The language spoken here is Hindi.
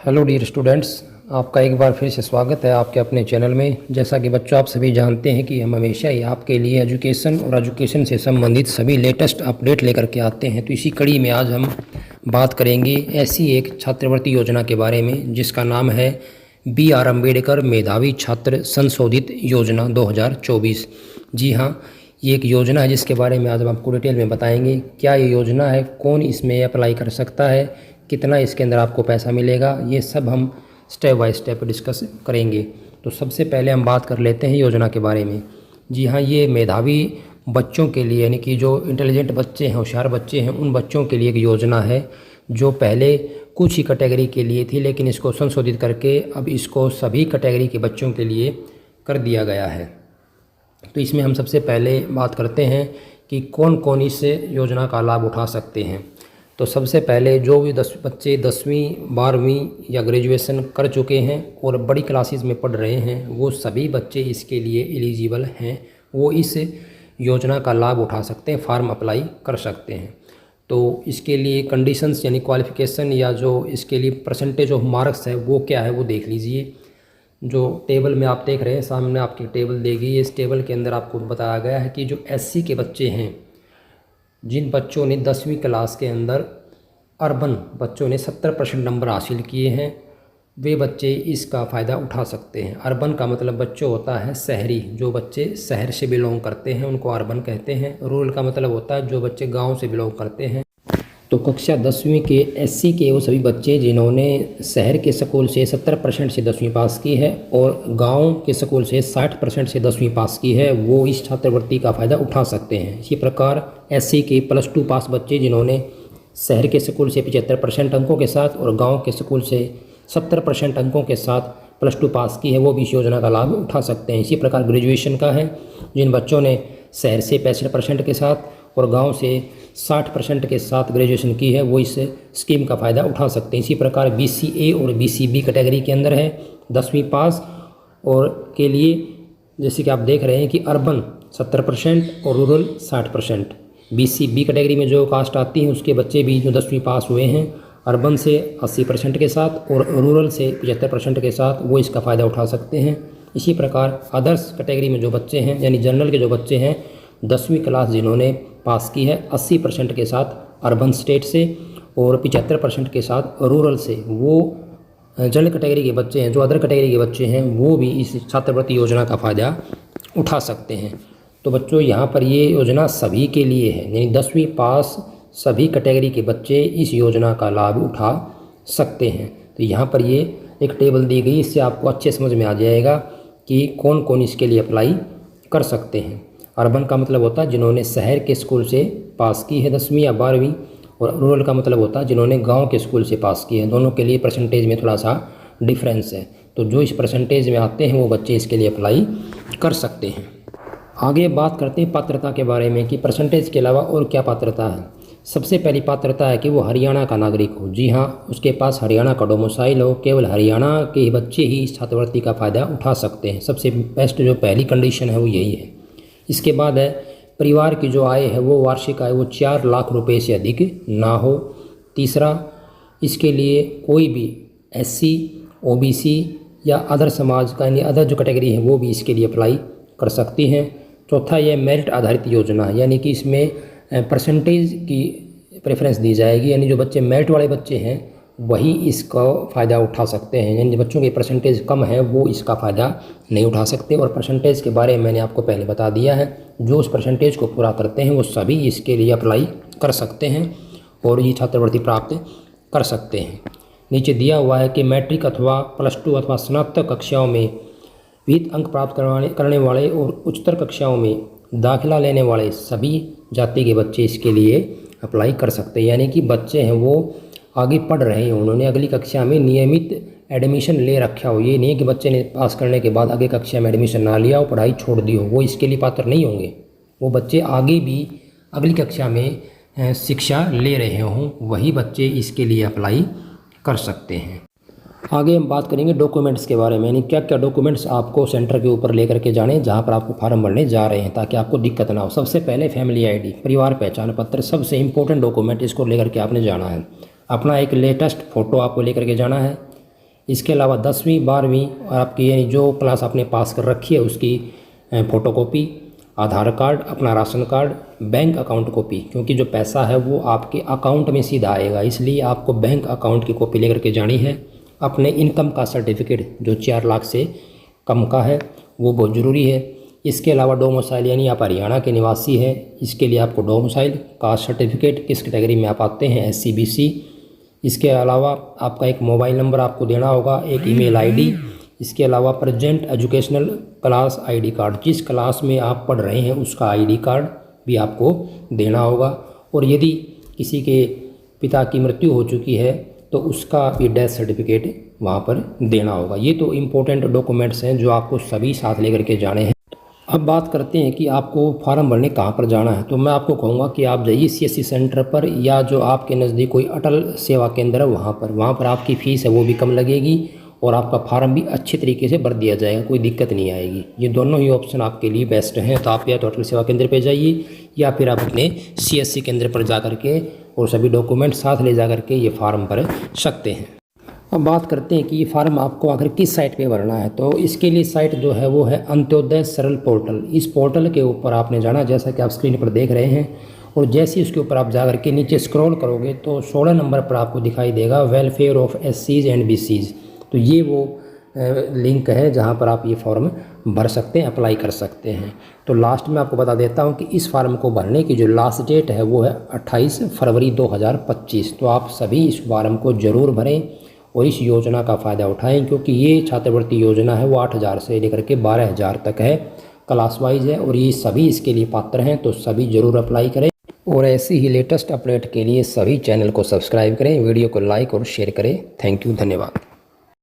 हेलो डियर स्टूडेंट्स, आपका एक बार फिर से स्वागत है आपके अपने चैनल में। जैसा कि बच्चों आप सभी जानते हैं कि हम हमेशा ही आपके लिए एजुकेशन और एजुकेशन से संबंधित सभी लेटेस्ट अपडेट लेकर के आते हैं। तो इसी कड़ी में आज हम बात करेंगे ऐसी एक छात्रवृत्ति योजना के बारे में जिसका नाम है BR अम्बेडकर मेधावी छात्र संशोधित योजना 2024। जी हाँ, ये एक योजना है जिसके बारे में आज हम आपको डिटेल में बताएंगे। क्या ये योजना है, कौन इसमें अप्लाई कर सकता है, कितना इसके अंदर आपको पैसा मिलेगा, ये सब हम स्टेप बाय स्टेप डिस्कस करेंगे। तो सबसे पहले हम बात कर लेते हैं योजना के बारे में। जी हाँ, ये मेधावी बच्चों के लिए यानी कि जो इंटेलिजेंट बच्चे हैं, होशियार बच्चे हैं, उन बच्चों के लिए एक योजना है जो पहले कुछ ही कैटेगरी के लिए थी, लेकिन इसको संशोधित करके अब इसको सभी कैटेगरी के बच्चों के लिए कर दिया गया है। तो इसमें हम सबसे पहले बात करते हैं कि कौन कौन इस योजना का लाभ उठा सकते हैं। तो सबसे पहले जो भी बच्चे 10वीं 12वीं या ग्रेजुएशन कर चुके हैं और बड़ी क्लासेस में पढ़ रहे हैं, वो सभी बच्चे इसके लिए एलिजिबल हैं, वो इस योजना का लाभ उठा सकते हैं, फॉर्म अप्लाई कर सकते हैं। तो इसके लिए कंडीशंस यानी क्वालिफ़िकेशन या जो इसके लिए परसेंटेज ऑफ मार्क्स है वो क्या है वो देख लीजिए। जो टेबल में आप देख रहे हैं सामने आपकी टेबल देगी, इस टेबल के अंदर आपको बताया गया है कि जो SC के बच्चे हैं, जिन बच्चों ने 10वीं क्लास के अंदर अर्बन बच्चों ने 70% नंबर हासिल किए हैं, वे बच्चे इसका फ़ायदा उठा सकते हैं। अर्बन का मतलब बच्चों होता है शहरी, जो बच्चे शहर से बिलोंग करते हैं उनको अर्बन कहते हैं। रूरल का मतलब होता है जो बच्चे गांव से बिलोंग करते हैं। तो कक्षा 10वीं के SC के वो सभी बच्चे जिन्होंने शहर के स्कूल से 70% से 10वीं पास की है और गांव के स्कूल से 60% से 10वीं पास की है, वो इस छात्रवृत्ति का फ़ायदा उठा सकते हैं। इसी प्रकार SC के +2 पास बच्चे जिन्होंने शहर के स्कूल से 75% अंकों के साथ और गाँव के स्कूल से 70% अंकों के साथ +2 पास की है, वो भी इस योजना का लाभ उठा सकते हैं। इसी प्रकार ग्रेजुएशन का है, जिन बच्चों ने शहर से 65% के साथ और गांव से 60% के साथ ग्रेजुएशन की है, वो इस स्कीम का फ़ायदा उठा सकते हैं। इसी प्रकार BCA और BCB कैटेगरी के अंदर है 10वीं पास और के लिए, जैसे कि आप देख रहे हैं कि अर्बन 70% और रूरल 60%। BCB कैटेगरी में जो कास्ट आती है उसके बच्चे भी जो 10वीं पास हुए हैं अर्बन से 80% के साथ और रूरल से 75% के साथ, वो इसका फ़ायदा उठा सकते हैं। इसी प्रकार अदर्स कैटेगरी में जो बच्चे हैं यानी जनरल के जो बच्चे हैं 10वीं क्लास जिन्होंने पास की है 80% के साथ अर्बन स्टेट से और 75% के साथ रूरल से, वो जनरल कैटेगरी के बच्चे हैं, जो अदर कैटेगरी के बच्चे हैं, वो भी इस छात्रवृत्ति योजना का फ़ायदा उठा सकते हैं। तो बच्चों यहाँ पर ये योजना सभी के लिए है, यानी 10वीं पास सभी कैटेगरी के बच्चे इस योजना का लाभ उठा सकते हैं। तो यहाँ पर ये एक टेबल दी गई, इससे आपको अच्छे समझ में आ जाएगा कि कौन कौन इसके लिए अप्लाई कर सकते हैं। अर्बन का मतलब होता है जिन्होंने शहर के स्कूल से पास की है 10वीं या 12वीं, और रूरल का मतलब होता है जिन्होंने गांव के स्कूल से पास की है। दोनों के लिए परसेंटेज में थोड़ा सा डिफरेंस है, तो जो इस परसेंटेज में आते हैं वो बच्चे इसके लिए अप्लाई कर सकते हैं। आगे बात करते हैं पात्रता के बारे में कि परसेंटेज के अलावा और क्या पात्रता है। सबसे पहली पात्रता है कि वो हरियाणा का नागरिक हो। जी हाँ, उसके पास हरियाणा का डोमिसाइल हो। केवल हरियाणा के बच्चे ही इस छात्रवृत्ति का फ़ायदा उठा सकते हैं। सबसे बेस्ट जो पहली कंडीशन है वो यही है। इसके बाद है परिवार की जो आय है वो वार्षिक आय वो 4 लाख रुपए से अधिक ना हो। तीसरा, इसके लिए कोई भी SC OBC या अदर समाज का यानी अदर जो कैटेगरी है वो भी इसके लिए अप्लाई कर सकती हैं। चौथा, ये मेरिट आधारित योजना है, यानी कि इसमें परसेंटेज की प्रेफरेंस दी जाएगी, यानी जो बच्चे मेरिट वाले बच्चे हैं वही इसका फ़ायदा उठा सकते हैं, यानी बच्चों की परसेंटेज कम है वो इसका फ़ायदा नहीं उठा सकते। और परसेंटेज के बारे में मैंने आपको पहले बता दिया है, जो उस परसेंटेज को पूरा करते हैं वो सभी इसके लिए अप्लाई कर सकते हैं और ये छात्रवृत्ति प्राप्त कर सकते हैं। नीचे दिया हुआ है कि मैट्रिक अथवा +2 अथवा स्नातक कक्षाओं में विहित अंक प्राप्त करने वाले और उच्चतर कक्षाओं में दाखिला लेने वाले सभी जाति के बच्चे इसके लिए अप्लाई कर सकते हैं। यानी कि बच्चे हैं वो आगे पढ़ रहे हैं, उन्होंने अगली कक्षा में नियमित एडमिशन ले रखा हो, ये नहीं कि बच्चे ने पास करने के बाद आगे कक्षा में एडमिशन ना लिया और पढ़ाई छोड़ दी हो, वो इसके लिए पात्र नहीं होंगे। वो बच्चे आगे भी अगली कक्षा में शिक्षा ले रहे हों, वही बच्चे इसके लिए अप्लाई कर सकते हैं। आगे हम बात करेंगे डॉक्यूमेंट्स के बारे में, यानी क्या क्या डॉक्यूमेंट्स आपको सेंटर के ऊपर लेकर के जाने जहाँ पर आपको फॉर्म भरने जा रहे हैं, ताकि आपको दिक्कत ना हो। सबसे पहले फैमिली ID परिवार पहचान पत्र, सबसे इंपॉर्टेंट डॉक्यूमेंट, इसको लेकर के आपने जाना है। अपना एक लेटेस्ट फ़ोटो आपको लेकर के जाना है। इसके अलावा 10वीं 12वीं और आपकी यानी जो क्लास आपने पास कर रखी है उसकी फ़ोटोकॉपी, आधार कार्ड, अपना ration card, bank account copy, क्योंकि जो पैसा है वो आपके अकाउंट में सीधा आएगा, इसलिए आपको बैंक अकाउंट की कॉपी लेकर के जानी है। अपने इनकम का सर्टिफिकेट जो 4 लाख से कम का है वो बहुत ज़रूरी है। इसके अलावा डोमिसाइल यानी आप हरियाणा के निवासी हैं, इसके लिए आपको डोमिसाइल, कास्ट सर्टिफिकेट, किस कैटेगरी में आप आते हैं, SC BC। इसके अलावा आपका एक मोबाइल नंबर आपको देना होगा, एक ईमेल ID। इसके अलावा present educational class ID card, जिस क्लास में आप पढ़ रहे हैं उसका ID कार्ड भी आपको देना होगा। और यदि किसी के पिता की मृत्यु हो चुकी है तो उसका भी डेथ सर्टिफिकेट वहाँ पर देना होगा। ये तो इम्पोर्टेंट डॉक्यूमेंट्स हैं जो आपको सभी साथ लेकर के जाने हैं। अब बात करते हैं कि आपको फॉर्म भरने कहाँ पर जाना है। तो मैं आपको कहूँगा कि आप जाइए CSC सेंटर पर, या जो आपके नज़दीक कोई अटल सेवा केंद्र है वहाँ पर आपकी फ़ीस है वो भी कम लगेगी और आपका फार्म भी अच्छे तरीके से भर दिया जाएगा, कोई दिक्कत नहीं आएगी। ये दोनों ही ऑप्शन आपके लिए बेस्ट हैं। तो आप या तो अटल सेवा केंद्र पर जाइए या फिर आप अपने CSC केंद्र पर जा करके और सभी डॉक्यूमेंट साथ ले जा करके ये फार्म भर सकते हैं। अब बात करते हैं कि ये फार्म आपको आखिर किस साइट पे भरना है। तो इसके लिए साइट जो है वो है अंत्योदय सरल पोर्टल। इस पोर्टल के ऊपर आपने जाना, जैसा कि आप स्क्रीन पर देख रहे हैं, और जैसे ही उसके ऊपर आप जा करके नीचे स्क्रॉल करोगे तो 16 नंबर पर आपको दिखाई देगा welfare of SCs and BCs। तो ये वो लिंक है जहाँ पर आप ये फॉर्म भर सकते हैं, अप्लाई कर सकते हैं। तो लास्ट में आपको बता देता हूँ कि इस फार्म को भरने की जो लास्ट डेट है वो है 28 फरवरी 2025। तो आप सभी इस फार्म को ज़रूर भरें और इस योजना का फ़ायदा उठाएं, क्योंकि ये छात्रवृत्ति योजना है वो 8,000 से लेकर के 12,000 तक है, क्लास वाइज है, और ये सभी इसके लिए पात्र हैं। तो सभी ज़रूर अप्लाई करें और ऐसी ही लेटेस्ट अपडेट के लिए सभी चैनल को सब्सक्राइब करें, वीडियो को लाइक और शेयर करें। थैंक यू, धन्यवाद।